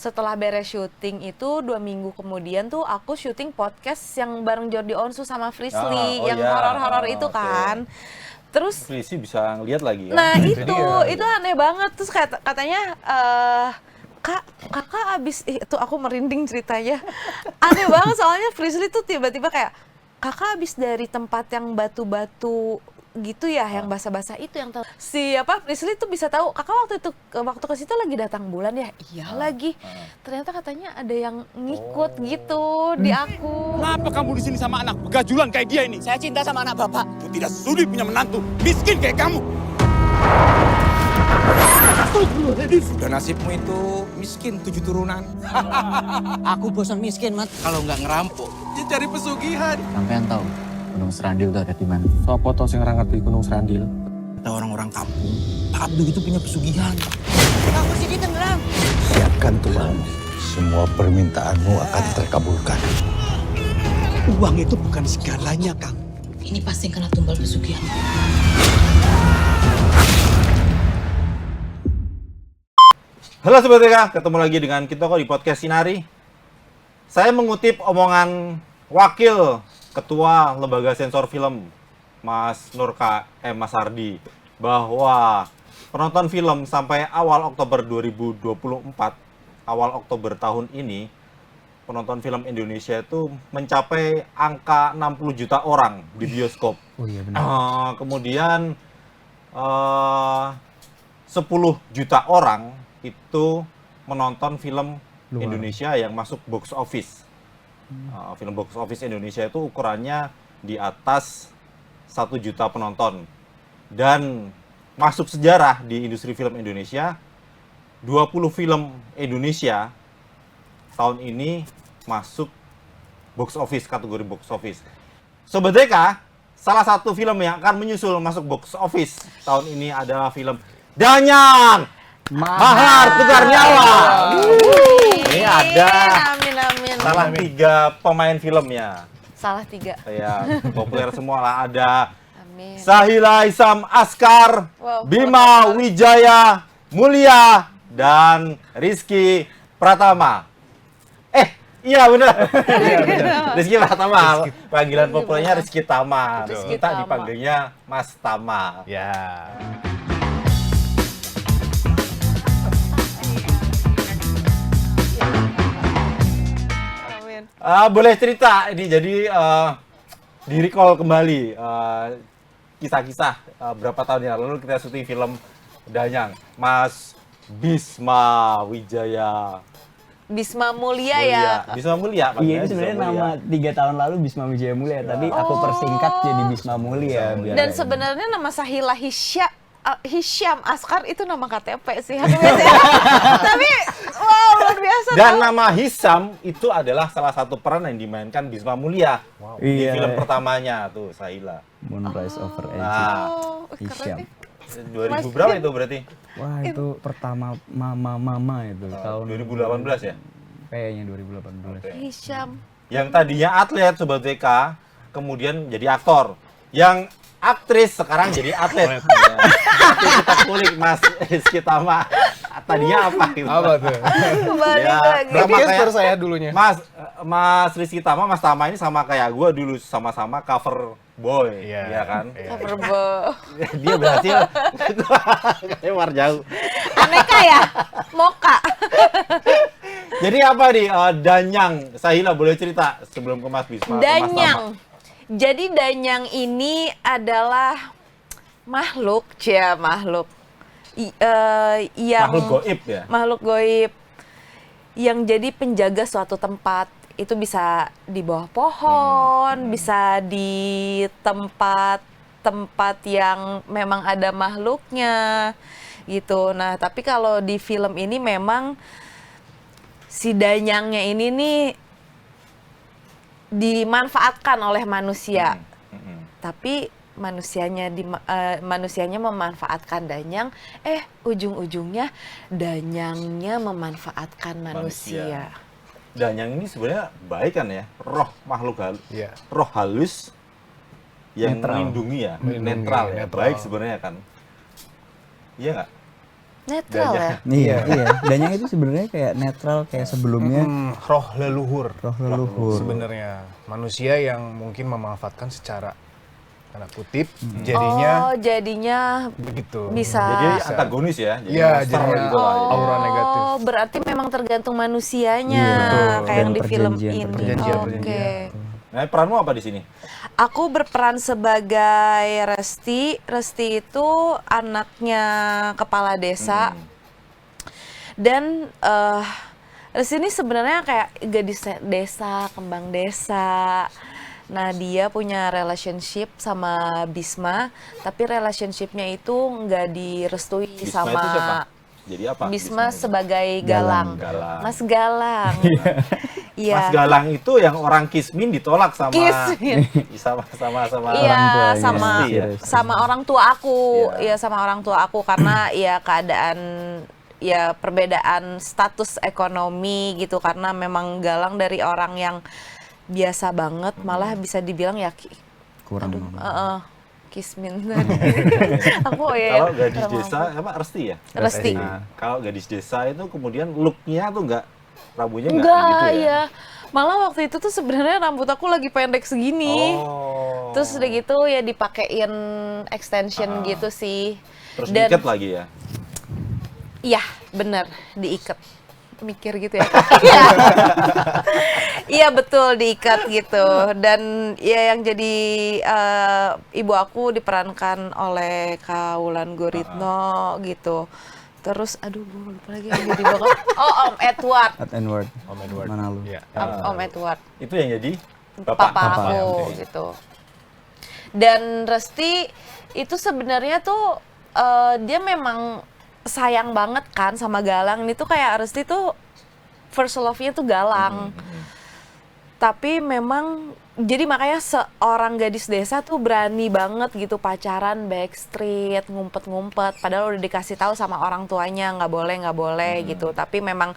setelah beres syuting itu 2 minggu kemudian tuh aku syuting podcast yang bareng Jordi Onsu sama Frisly yang horor-horor itu kan. Terus Frisly bisa ngeliat lagi kan? nah itu aneh banget. Terus katanya kakak abis itu aku merinding ceritanya. Aneh banget soalnya Frisly tuh tiba-tiba kayak kakak abis dari tempat yang batu-batu gitu ya, yang basah-basah itu yang tahu. Frisly tuh bisa tahu kakak waktu ke situ lagi datang bulan ya. Iya lagi. Ternyata katanya ada yang ngikut gitu di aku. Kenapa kamu di sini sama anak begajulan kayak dia ini? Saya cinta sama anak bapak. Aku tidak sudi punya menantu miskin kayak kamu. Sudah nasibmu itu miskin 7 turunan. Aku bosan miskin, Mat. Kalau nggak ngerampok, dia cari pesugihan. Sampean tahu Gunung Serandil itu ada di mana? Sopo toh sing ngerti Gunung Serandil? Kata orang-orang kampung, Pak Abdul itu punya pesugihan. Kamu sini tenggelam. Siapkan Tuhan, semua permintaanmu akan terkabulkan. Uang itu bukan segalanya, Kang. Ini pasti kena tumbal pesugihan. Halo Sobat TK, ketemu lagi dengan kita kok di podcast Sinari. Saya mengutip omongan Wakil Ketua Lembaga Sensor Film, Mas Mas Ardi, bahwa penonton film sampai awal Oktober 2024, awal Oktober tahun ini, penonton film Indonesia itu mencapai angka 60 juta orang di bioskop. Oh iya benar. Kemudian 10 juta orang itu menonton film Indonesia yang masuk box office. Film box office Indonesia itu ukurannya di atas 1 juta penonton. Dan masuk sejarah di industri film Indonesia, 20 film Indonesia tahun ini masuk box office, kategori box office. Sobat DK, salah satu film yang akan menyusul masuk box office tahun ini adalah film Danyang Mahar Tukar Nyawa. Ini ada Amin. salah 3 pemain filmnya. Salah 3. Ya, populer semua lah. Ada Amin. Sahila Hisyam Askar, Wow. Bima Wijaya Mulia, dan Rizky Pratama. Iya benar. Rizky Pratama. Panggilan populernya Rizky Tama. Rizky Kita Tama. dipanggilnya Mas Tama. Ya. Amin. Boleh cerita ini, jadi di recall kembali kisah-kisah berapa tahun yang lalu kita syuting film Danyang. Mas Bisma Wijaya Bisma Mulia ya. Bisma Mulia. Iya, itu sebenarnya nama 3 tahun lalu Bisma Wijaya Mulia, tapi aku persingkat jadi Bisma Mulia. Dan sebenarnya nama Sahila Hisyam Askar itu nama KTP sih. Tapi wow, luar biasa. Dan nama Hisam itu adalah salah satu peran yang dimainkan Bisma Mulia di Iya. film pertamanya tuh, Sahila. Moonrise Over Edge. Nah, Keren Hisyam. nih. 2000 berapa itu berarti? Wah, itu pertama mama itu tahun 2018 ya? Kayaknya 2018. Hisyam. Yang tadinya atlet Sobat VK, kemudian jadi aktor. Yang aktris sekarang jadi atlet. Ya. Nanti kita kulik Mas Rizky Tama. Tadinya apa gitu? Apa tuh? Balik Ya, lagi. sama Broadcaster kayak saya dulunya. Mas Rizky Tama, Mas Tama ini sama kayak gue dulu, sama-sama cover boy, Iya. ya kan? Coverbo. Dia berhasil. Kayak war jauh. Aneka ya? Moka. Jadi apa nih Danyang? Sahila boleh cerita sebelum ke Mas Bisma. ke Mas Tama. Danyang. Jadi Danyang ini adalah makhluk yang Makhluk goib ya? makhluk goib yang jadi penjaga suatu tempat. Itu bisa di bawah pohon, bisa di tempat yang memang ada makhluknya gitu. Nah, tapi kalau di film ini memang si Danyangnya ini nih dimanfaatkan oleh manusia. Tapi manusianya memanfaatkan Danyang, ujung-ujungnya Danyangnya memanfaatkan manusia. Danyang ini sebenarnya baik kan ya? Roh makhluk halus. Iya. Roh halus yang Netral. melindungi ya, Melindungi, netral ya. netral. Baik sebenarnya kan. Iya nggak? Netral ya. Iya, iya. Danyang itu sebenarnya kayak netral kayak sebelumnya. Roh leluhur. Roh leluhur. Sebenarnya manusia yang mungkin memanfaatkan secara tanda kutip, jadinya Oh, jadinya begitu. bisa. Jadi antagonis ya. Jadi Iya, monster jadinya gitu lah. Oh, aura negatif. berarti memang tergantung manusianya, Iya, betul. kayak yang Dan di film ini. perjanjian-perjanjian. Oke. Perjanjian. Nah, peranmu apa di sini? Aku berperan sebagai Resti. Resti itu anaknya kepala desa. Dan Resti ini sebenarnya kayak gadis desa, kembang desa. Nah, dia punya relationship sama Bisma, tapi relationshipnya itu nggak direstui Bisma sama itu siapa? Jadi apa? Bisma itu? sebagai Galang. Galang. Mas Galang. Iya. Mas Galang itu yang orang Kismin ditolak sama Kismin. sama Iya, orang tuanya. sama Resti ya? sama orang tua aku. Iya. Iya, sama orang tua aku karena ya keadaan ya perbedaan status ekonomi gitu, karena memang Galang dari orang yang biasa banget, malah bisa dibilang ya Kurang. Kismin tadi. Aku Kalau gadis desa apa Resti ya? Resti. Nah, kalau gadis desa itu kemudian look-nya tuh rambutnya nggak Enggak, gitu ya? ya. Malah waktu itu tuh sebenarnya rambut aku lagi pendek segini. Oh. Terus udah gitu ya dipakein extension gitu sih. Terus Dan diikat lagi ya? iya, bener, diikat. Mikir gitu ya. Iya. Iya, betul, diikat gitu. Dan ya yang jadi ibu aku diperankan oleh Kak Wulan Guritno gitu. Terus aduh gue lupa lagi yang jadi bokap. Oh, Om Edward. Edward. Om Edward. Mana lu? Iya. Om Edward. Itu yang jadi Papa Papa, aku oke. gitu. Dan Resti itu sebenarnya tuh dia memang sayang banget kan sama Galang. Ini tuh kayak Resti tuh first love-nya tuh Galang. Tapi memang jadi makanya seorang gadis desa tuh berani banget gitu pacaran backstreet, ngumpet-ngumpet, padahal udah dikasih tahu sama orang tuanya nggak boleh gitu. Tapi memang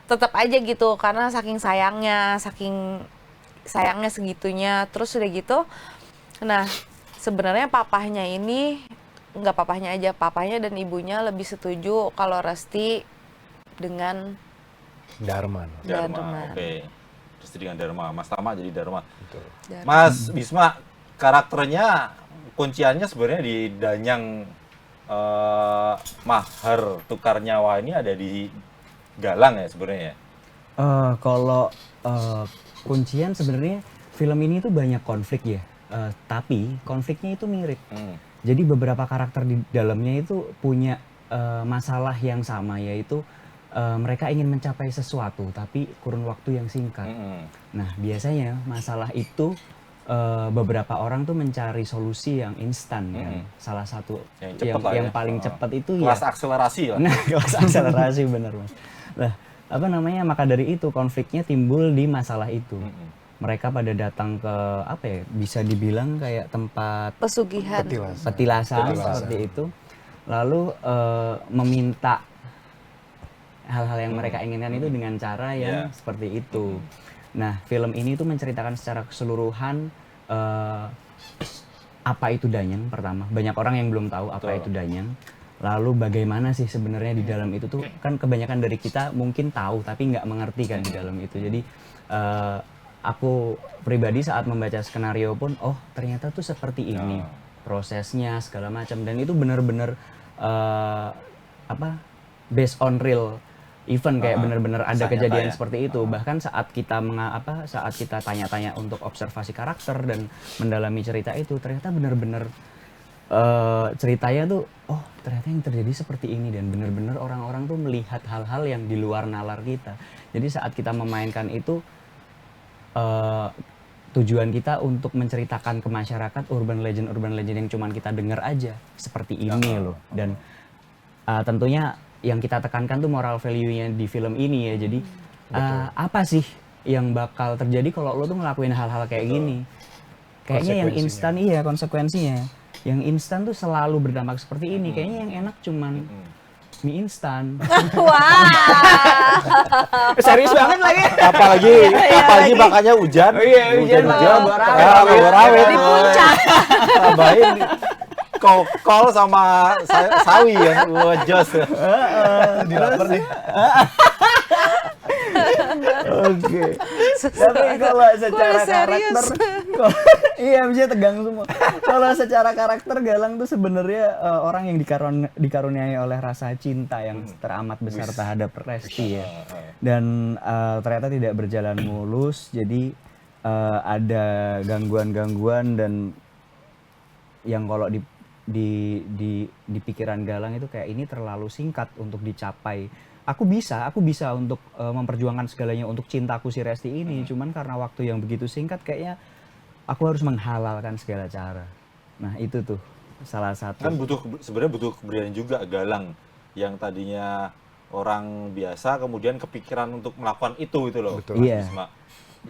tetap aja gitu karena saking sayangnya segitunya. Terus udah gitu, nah sebenarnya papahnya ini nggak papahnya aja, papahnya dan ibunya lebih setuju kalau Resti dengan Darman. Darman. Oke. Resti dengan Dharma. Mas Tama jadi Dharma. Betul. Mas Bisma, karakternya kunciannya sebenarnya di Danyang mahar tukar nyawa ini ada di Galang ya sebenarnya. Kalau kuncian sebenarnya film ini tuh banyak konflik ya, tapi konfliknya itu mirip. Jadi beberapa karakter di dalamnya itu punya masalah yang sama, yaitu mereka ingin mencapai sesuatu tapi kurun waktu yang singkat. Nah biasanya masalah itu beberapa orang tuh mencari solusi yang instan kan. Salah satu yang paling cepat itu kelas ya akselerasi lah. Nah, kelas akselerasi bener Mas. Nah, apa namanya, maka dari itu konfliknya timbul di masalah itu. Mereka pada datang ke apa ya, bisa dibilang kayak tempat pesugihan. petilasan seperti itu. Lalu meminta hal-hal yang mereka inginkan itu dengan cara yang seperti itu. Nah, film ini tuh menceritakan secara keseluruhan apa itu Danyang pertama. Banyak orang yang belum tahu apa itu Danyang. Lalu bagaimana sih sebenarnya di dalam itu tuh, kan kebanyakan dari kita mungkin tahu tapi nggak mengerti kan di dalam itu. Jadi aku pribadi saat membaca skenario pun, oh ternyata tuh seperti ini prosesnya segala macam, dan itu benar-benar based on real event, kayak benar-benar ada kejadian seperti itu. Bahkan saat kita saat kita tanya-tanya untuk observasi karakter dan mendalami cerita itu, ternyata benar-benar ceritanya tuh, oh ternyata yang terjadi seperti ini, dan benar-benar orang-orang tuh melihat hal-hal yang di luar nalar kita. Jadi saat kita memainkan itu, tujuan kita untuk menceritakan ke masyarakat urban legend yang cuman kita dengar aja seperti ini loh. Dan tentunya yang kita tekankan tuh moral value-nya di film ini ya. Jadi apa sih yang bakal terjadi kalau lo tuh ngelakuin hal-hal kayak gini? Kayaknya yang instan, iya konsekuensinya. Yang instan tuh selalu berdampak seperti ini. Kayaknya yang enak cuman mie instan. Wah. Serius banget lagi. Apalagi makanya hujan. Hujan Di puncak. tambahin kokol sama sawi ya. Wah, jos. Jadi lapar nih. Oke. Tapi kalau secara karakter, iya bisa tegang semua. Kalau secara karakter Galang tuh sebenarnya orang yang dikaruniai oleh rasa cinta yang teramat besar terhadap Resti ya. Dan ternyata tidak berjalan mulus. Jadi ada gangguan-gangguan dan yang kalau di pikiran Galang itu kayak ini terlalu singkat untuk dicapai. Aku bisa untuk memperjuangkan segalanya untuk cintaku si Resti ini. Cuman karena waktu yang begitu singkat kayaknya aku harus menghalalkan segala cara. Nah itu tuh salah satu. Kan sebenarnya butuh keberanian juga Galang yang tadinya orang biasa kemudian kepikiran untuk melakukan itu gitu loh. Betul. Iya.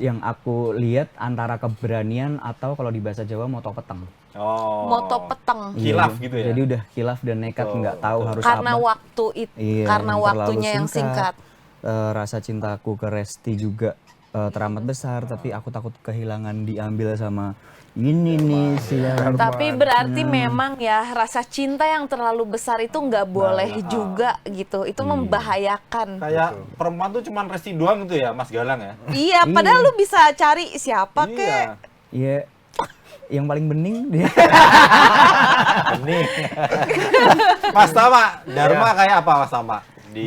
Yang aku lihat antara keberanian atau kalau di bahasa Jawa moto peteng. Oh. Moto peteng. Kilaf Iya, gitu ya. Jadi udah kilaf dan nekat nggak tahu harus Karena apa. waktu itu, Iya, karena yang terlalu waktunya yang singkat. Rasa cintaku ke Resti juga teramat besar, tapi aku takut kehilangan diambil sama ini nih siang. Tapi berarti memang ya rasa cinta yang terlalu besar itu nggak boleh juga gitu. Itu membahayakan. Kayak perempuan tuh cuman Resti doang gitu ya, Mas Galang ya. Iya, padahal lu bisa cari siapa kek. Iya, yang paling bening dia. Bening. Mas Tama, Dharma kayak apa Mas Tama di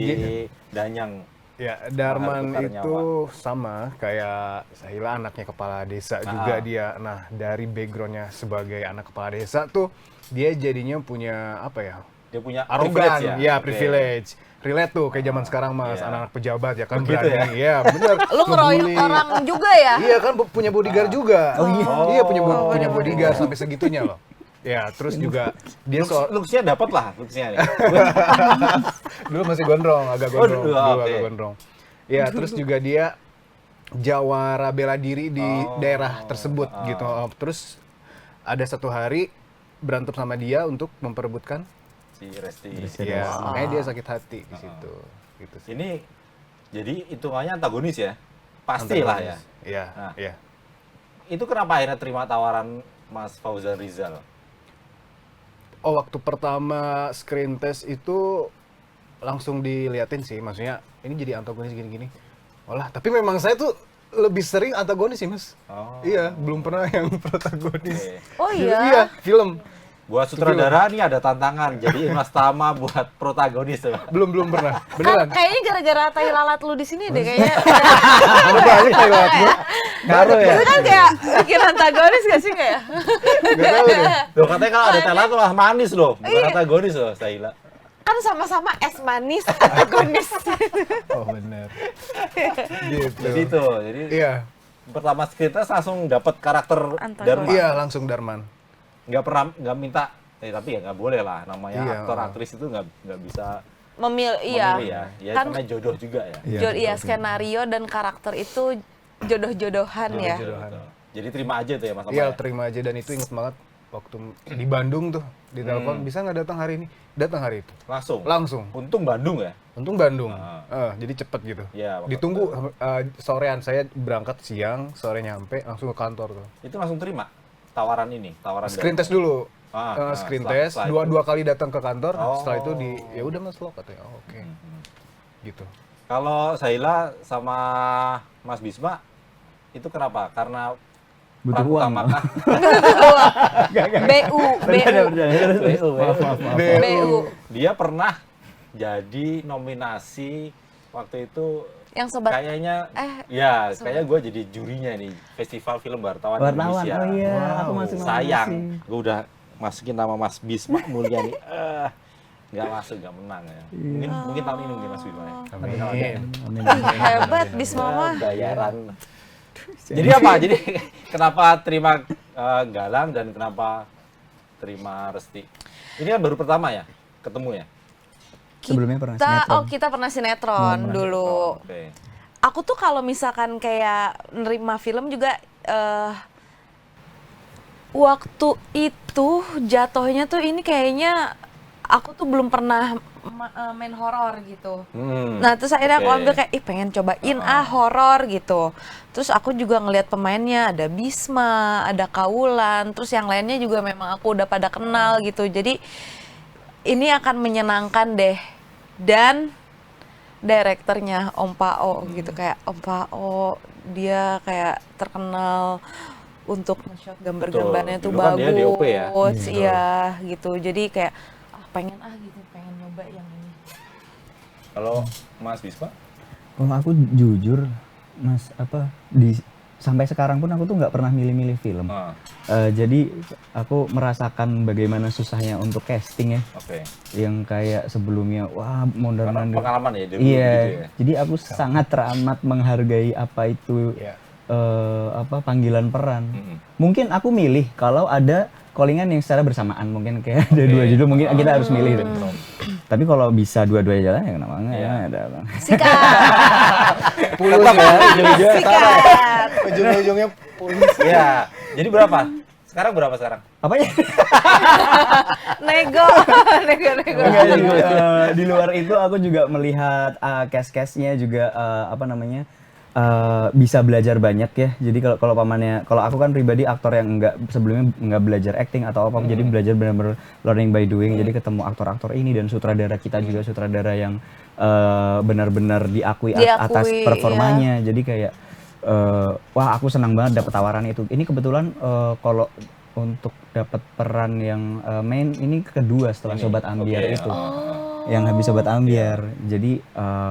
Danyang? Ya, Darman Tukar itu sama kayak Sahila, anaknya kepala desa juga dia. Nah, dari backgroundnya sebagai anak kepala desa tuh dia jadinya punya apa ya? Dia punya Arogan, privilege ya, Oke. privilege. Relate tuh kayak zaman sekarang Mas, Iya. anak-anak pejabat ya kan Begitu berani. Iya, bener. Lu ngeroyok Ngebully. orang juga ya? Iya kan punya bodyguard juga. Oh, iya. Iya punya bodyguard sampai segitunya loh. Ya, terus juga dia Looks-nya dapat lah, looks-nya. dulu masih gondrong, agak Oh, gondrong, dulu, dulu oke. agak gondrong. Ya, terus juga dia jawara bela diri di daerah tersebut gitu. Terus ada satu hari berantem sama dia untuk memperebutkan. Si Resti. Ya, makanya dia sakit hati di situ. Gitu sih. Ini jadi hitungannya antagonis ya? Pastilah ya. Iya, Nah. iya. Itu kenapa akhirnya terima tawaran Mas Fauzan Rizal? Oh, waktu pertama screen test itu langsung diliatin sih, maksudnya ini jadi antagonis gini-gini. Olah, tapi memang saya tuh lebih sering antagonis sih, Mas. Oh. Iya, belum pernah yang protagonis. Oke. Oh Iya, iya. film. Buat sutradara nih ada tantangan. Jadi Mas Tama buat protagonis tuh. Belum pernah. Beneran. Kayaknya gara-gara tai lalat lu di sini deh kayaknya. Ada banyak kayak lewat gue. Karo ya. Itu kan kayak bikin antagonis gak sih kayak? Gak tahu deh. Loh katanya kalau ada talent tuh malah manis loh, bukan antagonis loh, Sahila. Kan sama-sama es manis antagonis. Oh, bener. Gitu. Jadi itu, jadi Iya. pertama kita langsung dapat karakter Antagonis. Dharma. Iya, langsung Darman. Nggak minta, tapi ya nggak boleh lah. Namanya Iya. aktor aktris itu nggak bisa Iya. memilih ya. Ya Kan namanya jodoh juga ya. iya skenario dan karakter itu jodoh-jodohan ya. Jodoh-jodohan. Jadi terima aja tuh ya Mas Tama. Iya, ya? terima aja, dan itu inget banget waktu di Bandung tuh ditelepon, bisa nggak datang hari ini? Datang hari itu. Langsung. Untung Bandung ya. Untung Bandung. Jadi cepet gitu. Iya, waktu- Ditunggu sorean, saya berangkat siang, sore nyampe langsung ke kantor tuh. Itu langsung terima tawaran ini, tawaran Screen Dharma. test dulu. Screen setelah- test, setelah itu. dua kali datang ke kantor, Oh. setelah itu ya udah Mas lo katanya. Oh, oke. Gitu. Kalau Sahila sama Mas Bisma itu kenapa? Karena Butuh peran uang. utama kah? BU. BU. Dia pernah jadi nominasi waktu itu Yang sobat kayaknya sobat. kayaknya gue jadi jurinya nih Festival Film Wartawan Wartawan, Indonesia. oh iya, aku masuk nominasi. Sayang, gue udah masukin nama Mas Bisma Mulyani. Nggak masuk, nggak menang ya. Mungkin tahun ini mungkin Mas Bisma ya. Amin. Ih, hebat Bisma mah. Bayaran. Jadi apa? Jadi kenapa terima Galang dan kenapa terima Resti? Ini kan baru pertama ya ketemu ya? Sebelumnya pernah sinetron. Kita pernah sinetron dulu. Oke. Aku tuh kalau misalkan kayak nerima film juga waktu itu jatuhnya tuh ini kayaknya aku tuh belum pernah main horor gitu. Nah, Terus akhirnya aku oke. ambil kayak, pengen cobain horor gitu. Terus aku juga ngelihat pemainnya, ada Bisma, ada Kaulan, terus yang lainnya juga memang aku udah pada kenal gitu. Jadi ini akan menyenangkan deh. Dan direkturnya Om Pao gitu, kayak Om Pao dia kayak terkenal untuk nge-shot gambar-gambarnya tuh Dulu kan dia DOP ya? bagus, iya gitu. Jadi kayak pengen gitu, pengen nyoba yang ini. Kalau Mas Bisma? Kalau aku jujur, Mas, sampai sekarang pun aku tuh nggak pernah milih-milih film. Jadi aku merasakan bagaimana susahnya untuk casting ya. Oke. Yang kayak sebelumnya, wah mondar-mandir. Pengalaman ya dulu Iya, gitu ya. jadi aku sangat teramat menghargai apa itu panggilan peran. Mungkin aku milih kalau ada callingan yang secara bersamaan, mungkin kayak ada dua judul, mungkin kita harus milih. Tapi kalau bisa dua-duanya jalan ya kenapa enggak ya? Ada apa? Pulus ya, ujung-ujungnya sama ya. Sikat. Ujung-ujungnya pulus. Iya. Jadi berapa? Sekarang berapa sekarang? Apanya? Nego. Enggak, di luar itu aku juga melihat cast-castnya juga bisa belajar banyak ya. Jadi kalau aku kan pribadi aktor yang sebelumnya nggak belajar acting atau apa, jadi belajar benar-benar learning by doing. Jadi ketemu aktor-aktor ini dan sutradara kita juga sutradara yang benar-benar diakui atas performanya. Jadi kayak wah, aku senang banget dapat tawaran itu. Ini kebetulan kalau untuk dapat peran yang main ini kedua setelah Sobat Ambiar itu. Yang habis Sobat Ambiar. Jadi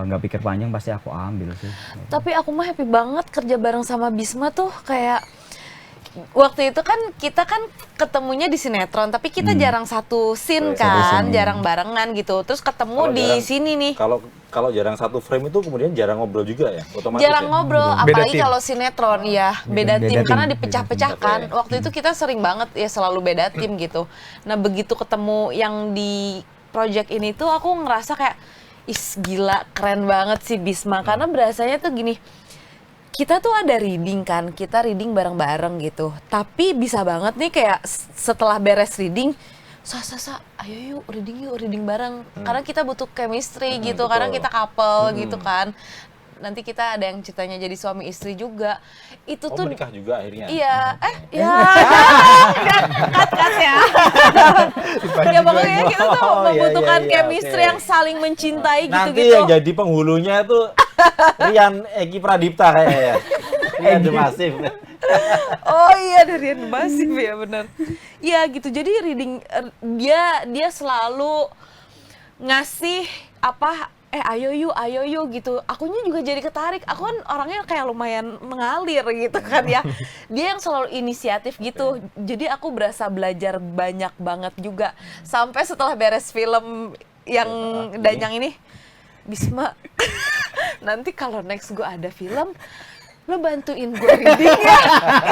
nggak pikir panjang, pasti aku ambil sih. Tapi aku mah happy banget kerja bareng sama Bisma tuh, kayak waktu itu kan kita ketemunya di sinetron, tapi kita jarang satu scene kan, jarang barengan gitu. Terus ketemu di sini nih. Kalau jarang satu frame itu kemudian jarang ngobrol juga ya, otomatis. Jarang ngobrol, apalagi kalau sinetron ya, beda tim karena dipecah-pecahkan. Waktu itu kita sering banget ya selalu beda tim gitu. Nah, begitu ketemu yang di project ini tuh aku ngerasa kayak gila, keren banget sih Bisma, karena berasanya tuh gini, kita tuh ada reading kan, kita reading bareng-bareng gitu, tapi bisa banget nih kayak setelah beres reading, ayo yuk reading bareng, karena kita butuh chemistry gitu, karena kita couple gitu kan. Nanti kita ada yang ceritanya jadi suami istri juga. Itu tuh menikah juga akhirnya. Iya, cut ya. Ya pokoknya kita tuh membutuhkan chemistry yang saling mencintai Nanti gitu-gitu. yang jadi penghulunya itu Rian Eki Pradipta kayaknya. Rian Demasif. Oh iya, dari Rian Demasif ya, benar. Iya gitu. Jadi reading dia selalu ngasih ayo yuk gitu. Akunya juga jadi ketarik. Aku kan orangnya kayak lumayan mengalir gitu kan ya. Dia yang selalu inisiatif gitu. Jadi aku berasa belajar banyak banget juga. Sampai setelah beres film yang Danyang ini, Bisma, nanti kalau next gue ada film, lo bantuin gue reading ya.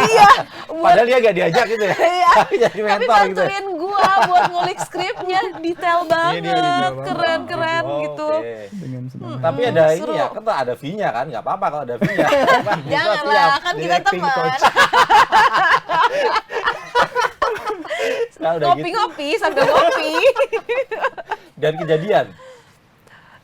Iya. Padahal dia gak diajak gitu ya. Iya. Jadi Tapi mentor gitu. bantuin gue buat ngulik skripnya, detail banget, keren-keren gitu. Dengan senang. Tapi ada seru. ini ya, kan ada fee-nya kan, nggak apa-apa kalau ada fee-nya. Janganlah, kan kita teman. Nah, udah gitu. Ngopi-ngopi sambil ngopi. Dan kejadian.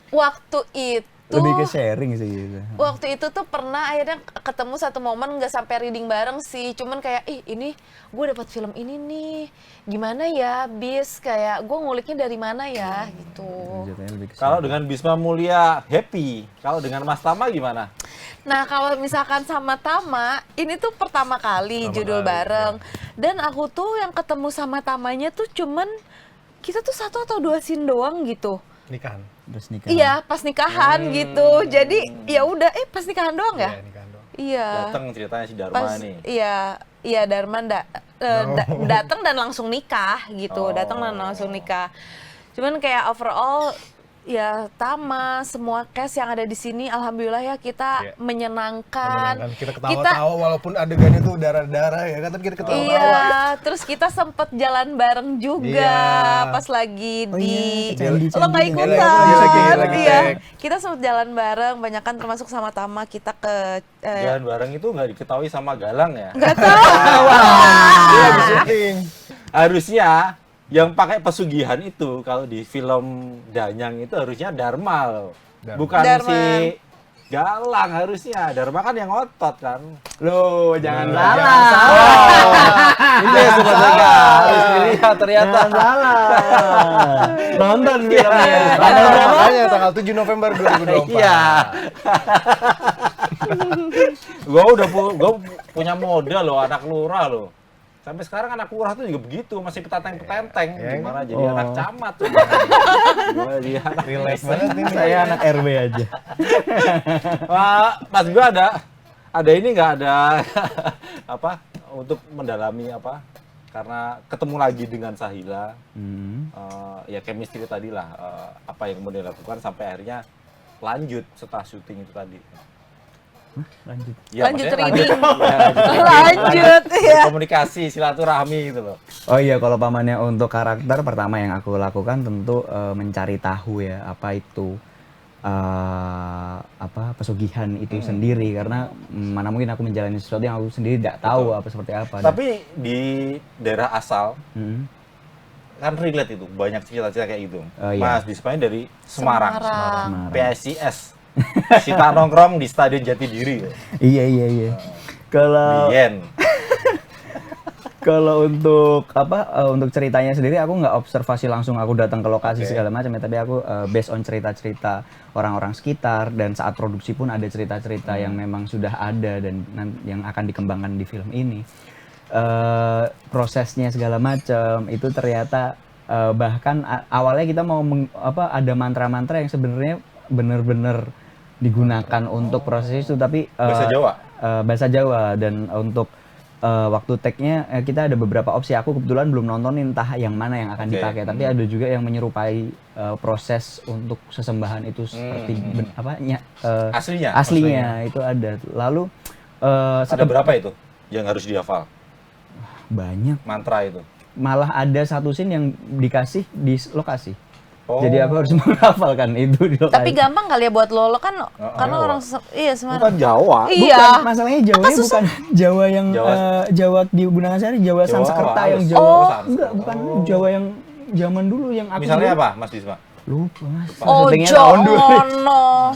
Waktu itu Lebih ke sharing sih gitu. Waktu itu tuh pernah akhirnya ketemu satu momen, nggak sampai reading bareng sih, cuman kayak ini gue dapat film ini nih, gimana ya Bis, kayak gue nguliknya dari mana ya gitu. Kalau dengan Bisma Mulia happy, kalau dengan Mas Tama gimana? Nah, kalau misalkan sama Tama, ini tuh pertama kali judul bareng. Dan aku tuh yang ketemu sama Tamanya tuh cuman kita tuh 1 atau 2 scene doang gitu. Nikahan. Terus nikah. Iya, pas nikahan gitu. Jadi ya udah pas nikahan doang ya? Iya, nikahan doang. Iya. Datang ceritanya si Dharma Pas nih. iya Darman datang dan langsung nikah gitu. Datang dan langsung nikah. Cuman kayak overall ya Tama, semua cast yang ada di sini alhamdulillah ya kita menyenangkan. Kita ketawa-tawa walaupun adegannya tuh darah-darah ya kan, tapi kita ketawa-tawa. Iya, terus kita sempet jalan bareng juga pas lagi lo nggak ikutan. Lagi Iya, tag. kita sempet jalan bareng, banyak kan termasuk sama Tama kita ke Jalan bareng itu nggak diketahui sama Galang ya? nggak tahu. Dia habis syuting. Harusnya yang pakai pesugihan itu kalau di film Danyang itu harusnya Dharma loh. Bukan Dharma. si Galang harusnya. Dharma kan yang otot kan. Loh, jangan salah. Jangan salah. Itu yang sebenarnya harus dilihat ternyata. Jangan salah. Nonton filmnya. Makanya tanggal 7 November 2024. Iya. Gua punya modal loh, anak lurah loh. Sampai sekarang anak lurah tuh juga begitu, masih petenteng-petenteng. Gimana jadi anak camat? Gimana jadi anak Relax banget ini. Saya anak RW aja. Wah, Mas gua ada ini nggak ada apa untuk mendalami apa? Karena ketemu lagi dengan Sahila, ya chemistry tadi lah, apa yang kemudian dilakukan sampai akhirnya lanjut setelah syuting itu tadi. Lanjut. Ya, Lanjut maksudnya reading. lanjut, ya. komunikasi, silaturahmi gitu loh. Oh iya, kalau pamannya untuk karakter pertama yang aku lakukan tentu mencari tahu ya apa itu pesugihan itu sendiri, karena mana mungkin aku menjalani sesuatu yang aku sendiri tidak tahu apa seperti apa. Tapi di daerah asal kan relate itu banyak cerita-cerita kayak gitu. Oh, iya. Mas Bismanya dari Semarang. Semarang. PSIS. Kita nongkrong di Stadion Jatidiri. Iya. Kalau untuk untuk ceritanya sendiri aku nggak observasi langsung, aku datang ke lokasi segala macam ya, tapi aku based on cerita-cerita orang-orang sekitar, dan saat produksi pun ada cerita-cerita yang memang sudah ada dan yang akan dikembangkan di film ini. Prosesnya segala macam itu ternyata bahkan awalnya kita mau ada mantra-mantra yang sebenarnya benar-benar digunakan untuk proses itu, tapi bahasa Jawa, dan untuk waktu tag-nya kita ada beberapa opsi. Aku kebetulan belum nontonin entah yang mana yang akan dipakai, tapi ada juga yang menyerupai proses untuk sesembahan itu seperti aslinya itu ada. Lalu ada berapa itu yang harus dihafal? Banyak Mantra itu. Malah ada satu scene yang dikasih di lokasi. Jadi aku harus menghafalkan itu di lokasi. Tapi gampang kali ya buat lo kan karena orang Semarang. Bukan Jawa. Iya. Bukan, masalahnya Jawanya bukan Jawa yang Jawa digunakan sehari, Jawa Sanskerta yang Jawa. Enggak, bukan Jawa yang zaman dulu yang aku. Misalnya apa, Mas Disma? Lupa, Mas. Ojo ono.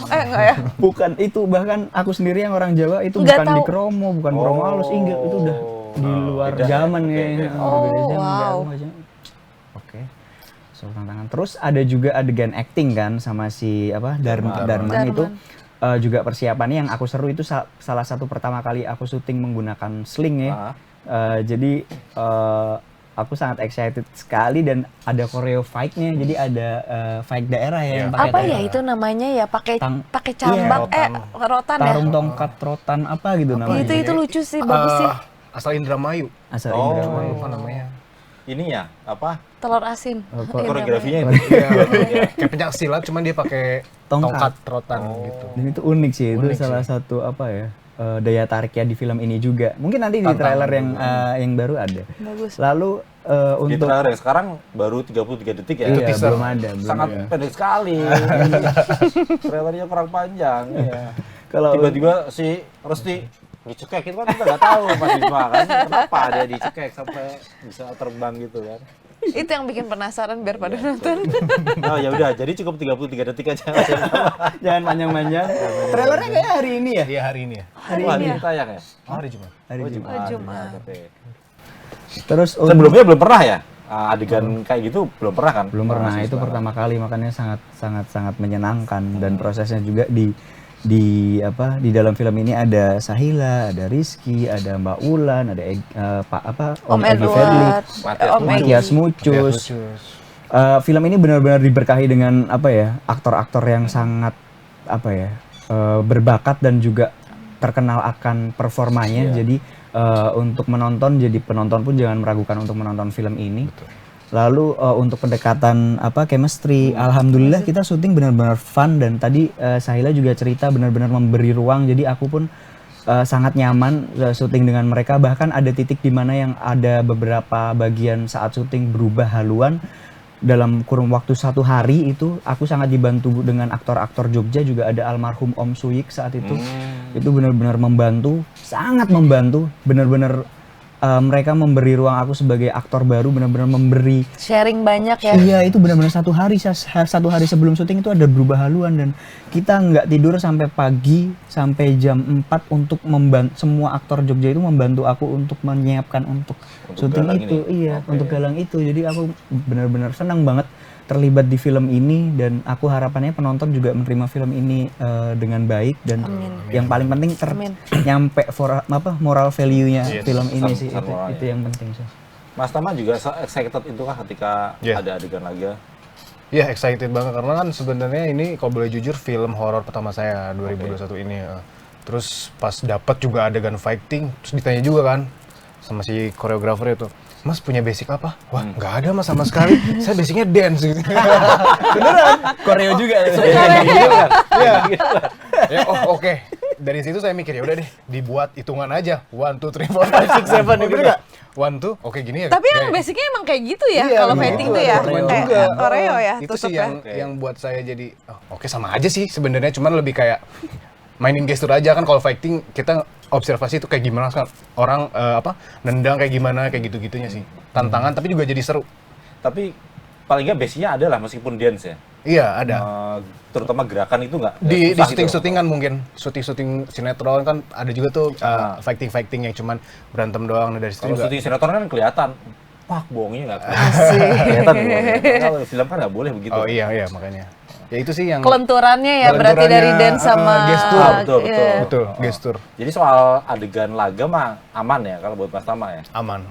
Enggak ya? Bukan itu, bahkan aku sendiri yang orang Jawa itu Nggak bukan tahu. di Kromo, bukan Kromo halus, enggak, itu udah di luar zaman kayaknya. Berbeda zaman, enggak, aku nggak jaman. Oke. Soal tantangan. Terus ada juga adegan acting kan sama si Darman itu juga persiapannya yang aku seru itu salah satu pertama kali aku syuting menggunakan sling ya. Jadi aku sangat excited sekali, dan ada choreo fight-nya. Jadi ada fight daerah ya yang pakai Apa ya itu namanya ya, pakai cambak rotan ya. tarung tongkat rotan apa gitu namanya. Itu lucu sih, bagus sih. Asal Indramayu. Asal Indramayu. Apa namanya? Ininya apa? Telur asin. Koreografinya itu. Iya, kayak pencak silat, cuman dia pakai tongkat rotan gitu. Dan itu unik sih, itu salah satu daya tarik ya di film ini juga. Mungkin nanti di trailer yang baru ada. Bagus. Lalu Di untuk trailer yang sekarang baru 33 detik ya. iya, belum ada. Sangat pendek sekali. Trailernya kurang panjang. Ya. Kalau Tiba-tiba si Resti dicekek itu kan kita nggak tahu Mas Bisma kan kenapa dia dicekek sampai bisa terbang gitu kan. Itu yang bikin penasaran biar pada nonton. Oh ya udah, jadi cukup 33 detik aja. jangan panjang-panjang. Trailernya kayak hari ini ya? Iya, hari ini ya. Hari ini tayang ya? Hari Jumat. Hari Jumat. Jumat. Oke. Terus Sebelumnya belum pernah ya? Adegan kayak gitu belum pernah kan? belum pernah, Mas itu Bisma? pertama kali, makanya sangat menyenangkan. Dan prosesnya juga di dalam film ini ada Sahila, ada Rizky, ada Mbak Ulan, ada Om Egi Fadli, Matias Mucus. Film ini benar-benar diberkahi dengan aktor-aktor yang sangat berbakat dan juga terkenal akan performanya. Jadi untuk menonton, jadi penonton pun jangan meragukan untuk menonton film ini. Lalu untuk pendekatan chemistry, alhamdulillah kita syuting benar-benar fun, dan tadi Sahila juga cerita benar-benar memberi ruang, jadi aku pun sangat nyaman syuting dengan mereka. Bahkan ada titik di mana yang ada beberapa bagian saat syuting berubah haluan dalam kurun waktu 1 hari. Itu aku sangat dibantu dengan aktor-aktor Jogja, juga ada almarhum Om Suyik saat itu. Itu benar-benar membantu, sangat membantu, benar-benar mereka memberi ruang aku sebagai aktor baru, benar-benar memberi. Sharing banyak ya. Iya, itu benar-benar satu hari sebelum syuting itu ada berubah haluan, dan kita nggak tidur sampai pagi, sampai jam 4 untuk membantu semua aktor Jogja itu membantu aku untuk menyiapkan untuk syuting itu. Iya, untuk galang itu. Jadi aku benar-benar senang banget terlibat di film ini, dan aku harapannya penonton juga menerima film ini dengan baik, dan yang paling penting nyampe moral value-nya film ini sih, itu yang penting sih. Mas Tama juga excited itu kah ketika ada adegan laga? Iya, excited banget karena kan sebenarnya ini kalau boleh jujur film horor pertama saya 2021 ini. Terus pas dapat juga adegan fighting, terus ditanya juga kan sama si koreografer itu, Mas punya basic apa? Wah, nggak ada Mas sama sekali. Saya basicnya dance gitu. Beneran. Koreo juga. Iya. Ya, oh oke. Dari situ saya mikir ya udah deh, dibuat hitungan aja. 1 2 3 4 5 6 7 gitu enggak? 1 2, oke gini ya. Tapi yang basicnya emang kayak gitu ya, Iya, kalau memang fighting gitu. tuh ya. Koreo Kayak juga. koreo ya, Itu sih tutupnya. yang buat saya jadi oke, sama aja sih sebenarnya, cuman lebih kayak mainin gestur aja kan. Kalau fighting kita observasi itu kayak gimana kan orang nendang kayak gimana, kayak gitu-gitunya sih. Tantangan tapi juga jadi seru. Tapi paling nggak basicnya ada lah meskipun dance ya. Iya, ada. Terutama gerakan itu nggak Di susah syuting-syutingan mungkin, syuting sinetron kan ada juga tuh fighting yang cuman berantem doang. Nah, dari situ Kalau juga syuting sinetron kan kelihatan. Wah, bohongnya nggak kelihatan. Kalau film kan nggak boleh begitu. Oh iya makanya. Ya itu sih yang Kelenturannya ya berarti dari dance sama gestur. iya. Betul, gestur. Jadi soal adegan laga mah aman ya kalau buat Mas Tama ya. Aman.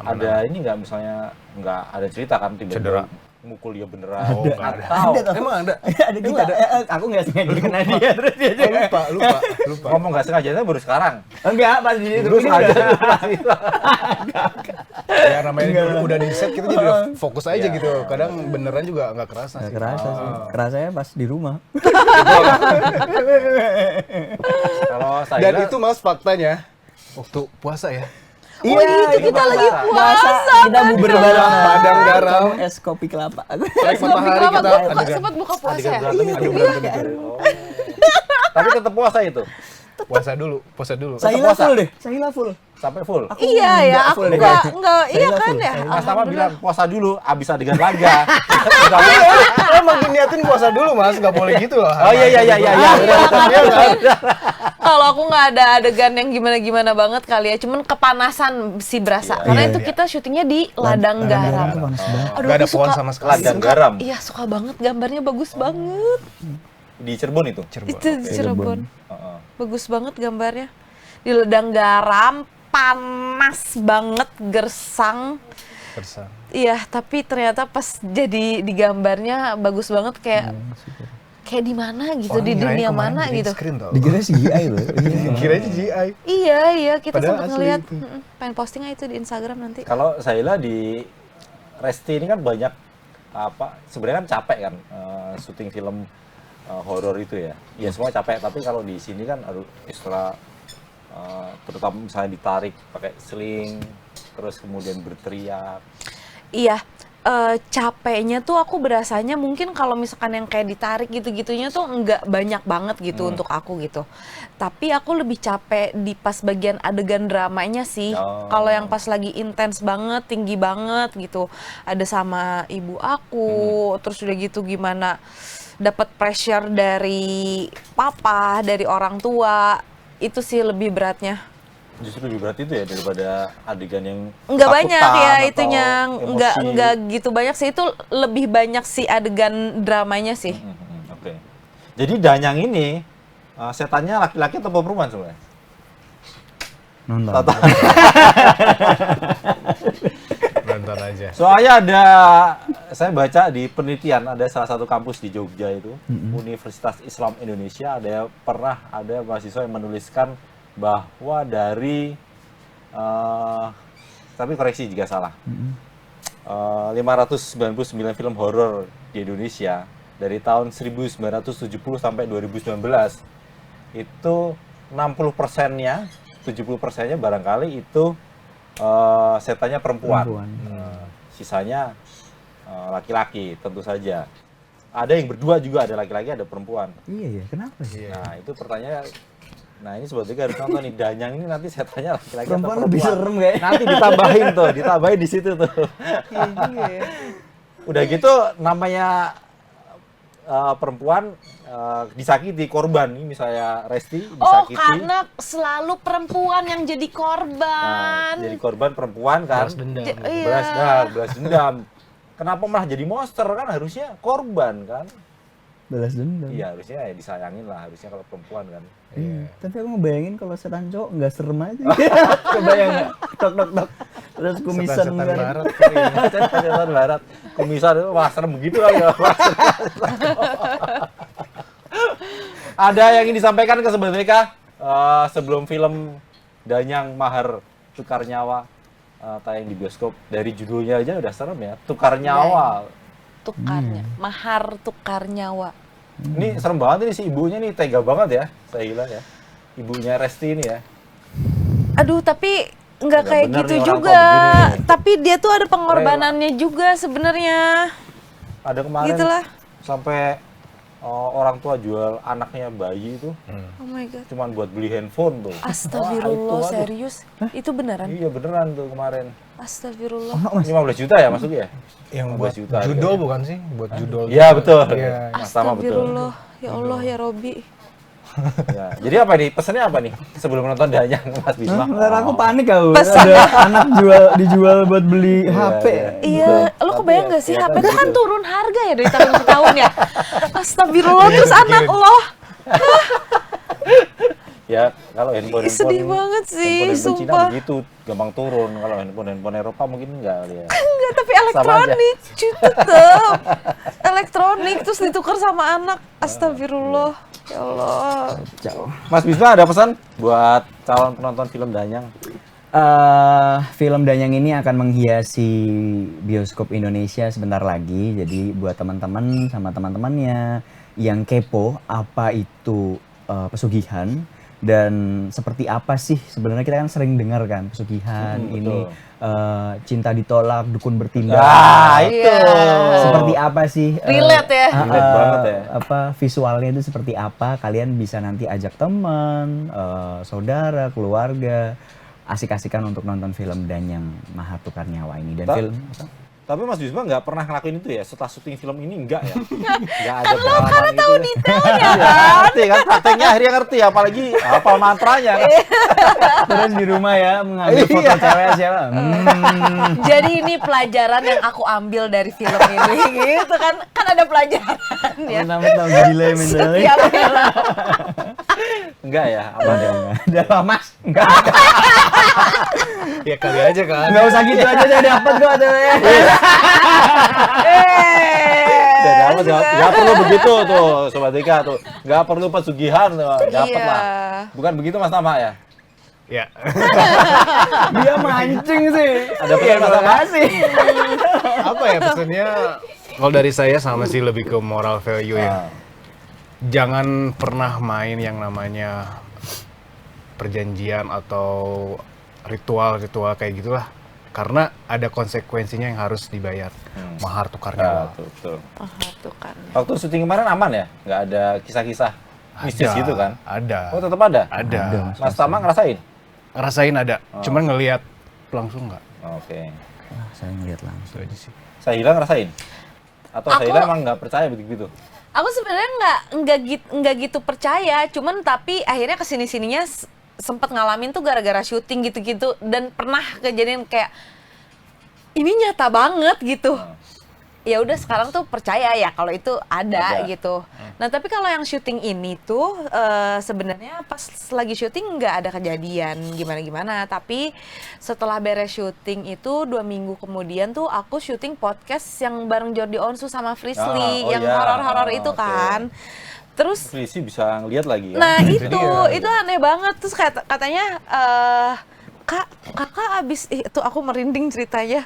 Ada ini nggak misalnya nggak ada cerita kan tiba-tiba Cedera. mukul dia beneran? Oh, nggak ada. Atau Emang ada? Ada kita. Aku nggak sengaja kena dia, terus dia Lupa. ngomong nggak sengaja itu baru sekarang. Enggak, pas di situ. Terus aja. Ya namanya udah di set kita jadi udah fokus aja gitu. Kadang beneran juga nggak kerasa Nggak sih. kerasa sih. Kerasanya pas di rumah. Kalau saya Dan itu Mas faktanya waktu puasa ya. Oh itu kita lagi puasa. Kita bubur bareng. Padang garam. Es kopi kelapa. Naik Kopi matahari kelapa, kita gua adegan. sempat buka puasa adegan ya. berantem itu. Oh. Tapi tetap puasa itu. Puasa dulu. Sahila full deh. Sahila full. Sampai full. Iya ya, aku full deh. enggak iya Saya kan full, ya. saya Mas Tama bilang puasa dulu, abis adegan laga. Emang diniatin puasa dulu Mas, nggak boleh gitu loh. Oh iya. Kalau aku nggak ada adegan yang gimana-gimana banget kali ya, cuman kepanasan sih berasa. Karena itu kita syutingnya di ladang garam. Panas banget. Aduh, Nggak ada aku pohon suka- sama sekali. Ladang garam. Iya, suka banget gambarnya, bagus banget. Di Cirebon itu. Itu di Cirebon. Heeh. Bagus banget gambarnya. Di ladang garam, panas banget, gersang. Gersang. Iya, tapi ternyata pas jadi di gambarnya bagus banget, kayak di mana gitu, di dunia mana gitu. Dikira CGI loh. Kira aja GI. Iya, kita Padahal sempat asli ngeliat. itu. Pengen posting aja itu di Instagram nanti. Kalau Sahila di Resti ini kan banyak sebenarnya kan capek kan syuting film horor itu ya. Ya semua capek, tapi kalau di sini kan aduh istilah terutama misalnya ditarik pakai sling terus kemudian berteriak. Iya, capeknya tuh aku berasanya mungkin kalau misalkan yang kayak ditarik gitu-gitunya tuh nggak banyak banget gitu untuk aku gitu. Tapi aku lebih capek di pas bagian adegan dramanya sih. Oh. Kalau yang pas lagi intens banget, tinggi banget gitu. Ada sama ibu aku, terus udah gitu gimana dapat pressure dari papa, dari orang tua. Itu sih lebih beratnya. Justru lebih berat itu ya daripada adegan yang Nggak banyak takutan ya atau itunya, emosi. nggak gitu banyak sih, itu lebih banyak sih adegan dramanya sih. Oke. Jadi Danyang ini setannya laki-laki atau perempuan sebenarnya? Nonton. Nonton aja. Soalnya saya baca di penelitian ada salah satu kampus di Jogja itu, Universitas Islam Indonesia, ada mahasiswa yang menuliskan bahwa dari tapi koreksi jika salah, 599 film horor di Indonesia dari tahun 1970 sampai 2019 itu 60%-nya, 70%-nya barangkali itu setannya perempuan. Sisanya laki-laki tentu saja. Ada yang berdua juga, ada laki-laki ada perempuan. Iya, kenapa sih? Nah itu pertanyaannya Nah ini sebetulnya harus nonton nih, Danyang ini nanti saya tanya laki-laki atau Perempuan lebih serem kayaknya. Nanti ditambahin di situ tuh. Iya juga ya. Udah gitu namanya perempuan disakiti korban, nih misalnya Resti Oh, disakiti. karena selalu perempuan yang jadi korban. Jadi korban perempuan kan. Balas dendam. Iya. Balas dendam. Kenapa malah jadi monster, kan harusnya korban kan? Balas dendam. Iya harusnya ya disayangin lah, harusnya kalau perempuan kan. Iya. Tapi aku ngebayangin kalau setan cowok nggak serem aja. Kebayang nggak? Tok. Terus kumisan Setan kan. barat. Setan barat, kumisan itu wah serem begitu kali ya. Ada yang ingin disampaikan ke Sobat Mereka sebelum film Danyang Mahar Tukar Nyawa tayang di bioskop? Dari judulnya aja udah serem ya, tukar nyawa. Tukarnya, mahar tukar nyawa. Ini serem banget ini si ibunya nih, tega banget ya, saya bilang ya. Ibunya Resti ini ya. Aduh, tapi nggak Nggak kayak bener gitu nih orang kok juga. begini. Tapi dia tuh ada pengorbanannya juga sebenarnya. Ada kemarin Gitulah. sampai orang tua jual anaknya bayi itu Oh my god. cuman buat beli handphone tuh. Astagfirullah, Wah, itu, aduh. serius? Itu beneran? Iya beneran tuh kemarin. Astagfirullah. 15 juta ya masuknya ya? Yang 15 buat juta judul harganya. bukan sih? Buat judul. Iya betul. Iya. Mas Tama betul. Astagfirullah. Ya Allah ya Robi. Ya. Jadi apa nih? Pesannya apa nih? Sebelum nonton Danyang Mas Bisma. Ntar aku panik kau. Pesan. Ada anak dijual buat beli HP. Iya, lo Tapi kebayang ya, gak sih kelihatan HP itu kan gitu. turun harga ya dari tahun ke tahun ya? Astagfirullah, terus anak lo. Ya kalau handphone Sedih banget sih, handphone Cina sumpah. begitu gampang turun. Kalau handphone Eropa mungkin enggak kali ya. Enggak, tapi elektronik. Tetep. Elektronik, terus ditukar sama anak. Astagfirullah. Ya Allah. Jauh. Mas Bisma ada pesan buat calon penonton film Danyang? Film Danyang ini akan menghiasi bioskop Indonesia sebentar lagi. Jadi buat teman-teman sama teman-temannya yang kepo apa itu pesugihan dan seperti apa sih sebenarnya, kita kan sering dengar kan pesugihan ini cinta ditolak, dukun bertindak. Itu. Seperti apa sih? Relate ya? Relate banget ya. Apa visualnya itu seperti apa? Kalian bisa nanti ajak teman, saudara, keluarga, asik-asikan untuk nonton film Danyang Mahar Tukar Nyawa ini. Dan film Tapi Mas Bisma nggak pernah ngelakuin itu ya? Setelah syuting film ini enggak ya? Nggak ada Kan lo pengalaman karena gitu tahu ya? detailnya Iya, kan? ngerti kan? Prakteknya akhirnya ngerti, apalagi hafal mantranya kan? terus di rumah ya mengambil foto Iya. cewek siapa? Jadi ini pelajaran yang aku ambil dari film ini gitu kan. Kan ada pelajaran ya. Mentang-mentang gila mentalnya. Setiap film. Enggak ya? Aman ya? Udah mas, enggak ada. Ya kali aja kan. Enggak usah gitu aja, saya dapat kok ada ya. Nggak perlu begitu tuh, Sobat Dika tuh. Nggak perlu pesugihan tuh, dapat Iya. lah. Bukan begitu Mas Tama ya? Ya. Dia mancing sih. Ada pesan Mas Tama? sih. Apa ya pesannya? Kalau dari saya sama sih lebih ke moral value ya. Jangan pernah main yang namanya perjanjian atau ritual-ritual kayak gitulah. Karena ada konsekuensinya yang harus dibayar. Mahar tukar nyawa. Betul. Mahar tukar. Waktu syuting kemarin aman ya? Nggak ada kisah-kisah mistis Ada, gitu kan? Ada. Oh tetap ada? Ada. Mas Tama ngerasain? Ngerasain ada. Cuman ngelihat langsung nggak. Oke. Saya ngeliat langsung. Itu aja sih. Saya hilang ngerasain? Atau Aku- saya hilang emang nggak percaya begitu? Aku sebenarnya nggak gitu percaya, cuman tapi akhirnya kesini-sininya sempet ngalamin tuh gara-gara syuting gitu-gitu, dan pernah kejadian kayak ini nyata banget gitu. Ya udah sekarang tuh percaya ya kalau itu ada gitu. Nah tapi kalau yang syuting ini tuh sebenarnya pas lagi syuting nggak ada kejadian gimana-gimana. Tapi setelah beres syuting itu 2 minggu kemudian tuh aku syuting podcast yang bareng Jordi Onsu sama Frisly yang horor-horor itu kan. Terus Polisi bisa ngeliat lagi ya? nah itu aneh banget. Terus katanya kakak abis itu aku merinding ceritanya.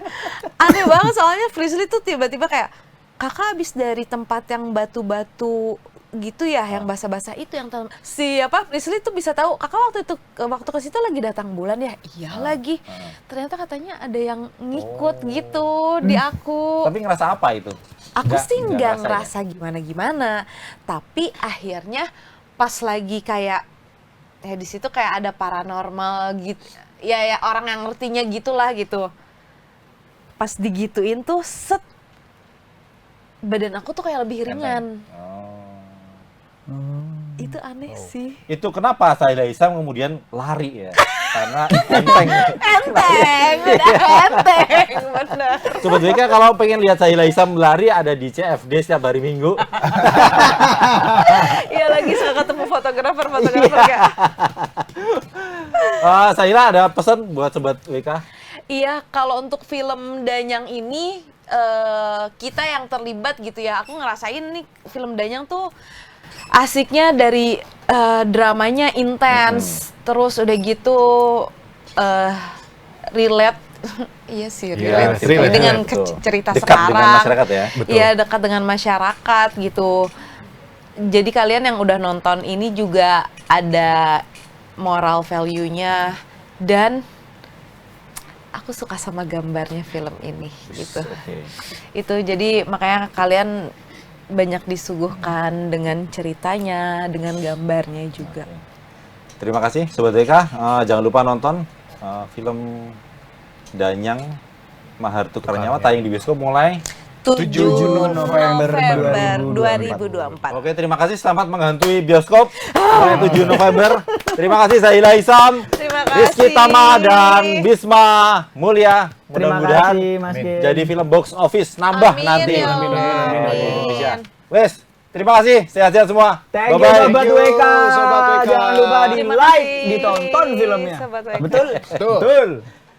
Aneh banget soalnya Frisly tuh tiba-tiba kayak kakak abis dari tempat yang batu-batu gitu ya, yang basah-basah itu yang Frisly tuh bisa tahu kakak waktu ke situ lagi datang bulan ya. Iya lagi. Ternyata katanya ada yang ngikut gitu di aku. Tapi ngerasa apa itu? Aku sih nggak ngerasa ngerasa gimana-gimana, tapi akhirnya pas lagi kayak ya di situ kayak ada paranormal gitu. Ya orang yang ngertinya gitulah gitu. Pas digituin tuh set, badan aku tuh kayak lebih ringan. Itu aneh sih. Itu kenapa Sahila Hisyam kemudian lari ya? Karena enteng. Enteng, udah enteng, bener. Sebetulnya kalau pengen lihat Sahila Hisyam lari ada di CFD setiap hari Minggu. Iya lagi suka ketemu fotografer kayak. Sahila ada pesan buat sobat WK? Iya, kalau untuk film Danyang ini kita yang terlibat gitu ya. Aku ngerasain nih film Danyang tuh asiknya dari dramanya intens, terus udah gitu relate. Iya sih, relate relate. dengan Betul. cerita Dekat sekarang. dengan masyarakat ya. Iya, dekat dengan masyarakat gitu. Jadi kalian yang udah nonton ini juga ada moral value-nya, dan aku suka sama gambarnya film ini gitu. Itu jadi makanya kalian banyak disuguhkan dengan ceritanya, dengan gambarnya juga. Terima kasih Sobat WK. Jangan lupa nonton film Danyang Mahartu Karnyawa tayang di bioskop mulai 7 November 2024. Oke, terima kasih. Selamat menghantui bioskop mulai 7 November. Terima kasih Sahila Hisyam, Terima kasih. Rizky Tama, dan Bisma Mulia. Terima Mudah-mudahan kasih Mas Gen. jadi film box office nambah Amin, nanti ya Allah. di Indonesia. Amin. Wes, terima kasih. Sehat-sehat semua. Thank you Bye-bye. Sobat WK. Sobat WK. Jangan lupa di Terima like, kasih, ditonton filmnya. Sobat WK. Betul? Betul. Betul.